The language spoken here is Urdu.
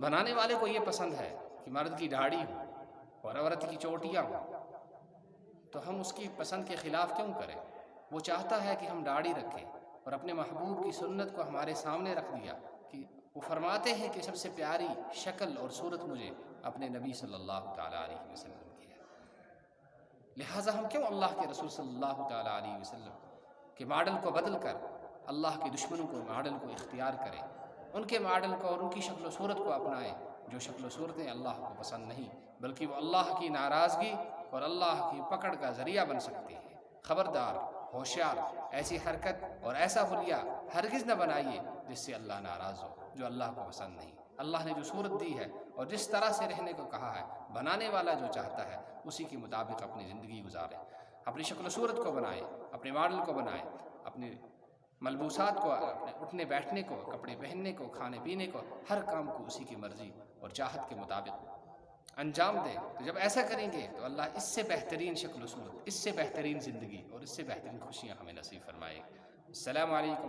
بنانے والے کو یہ پسند ہے کہ مرد کی داڑھی ہو اور عورت کی چوٹیاں ہوں، تو ہم اس کی پسند کے خلاف کیوں کریں؟ وہ چاہتا ہے کہ ہم داڑھی رکھیں، اور اپنے محبوب کی سنت کو ہمارے سامنے رکھ دیا کہ وہ فرماتے ہیں کہ سب سے پیاری شکل اور صورت مجھے اپنے نبی صلی اللہ تعالیٰ علیہ وسلم کی ہے۔ لہٰذا ہم کیوں اللہ کے رسول صلی اللہ تعالیٰ علیہ وسلم کے ماڈل کو بدل کر اللہ کے دشمنوں کو ماڈل کو اختیار کریں، ان کے ماڈل کو اور ان کی شکل و صورت کو اپنائیں جو شکل و صورتیں اللہ کو پسند نہیں، بلکہ وہ اللہ کی ناراضگی اور اللہ کی پکڑ کا ذریعہ بن سکتے ہیں۔ خبردار، ہوشیار، ایسی حرکت اور ایسا حلیہ ہرگز نہ بنائیے جس سے اللہ ناراض ہو، جو اللہ کو پسند نہیں۔ اللہ نے جو صورت دی ہے اور جس طرح سے رہنے کو کہا ہے، بنانے والا جو چاہتا ہے اسی کے مطابق اپنی زندگی گزاریں، اپنی شکل و صورت کو بنائیں، اپنے ماڈل کو بنائیں، اپنے ملبوسات کو، اپنے اٹھنے بیٹھنے کو، کپڑے پہننے کو، کھانے پینے کو، ہر کام کو اسی کی مرضی اور چاہت کے مطابق انجام دیں۔ تو جب ایسا کریں گے تو اللہ اس سے بہترین شکل و صورت، اس سے بہترین زندگی اور اس سے بہترین خوشیاں ہمیں نصیب فرمائے۔ السلام علیکم۔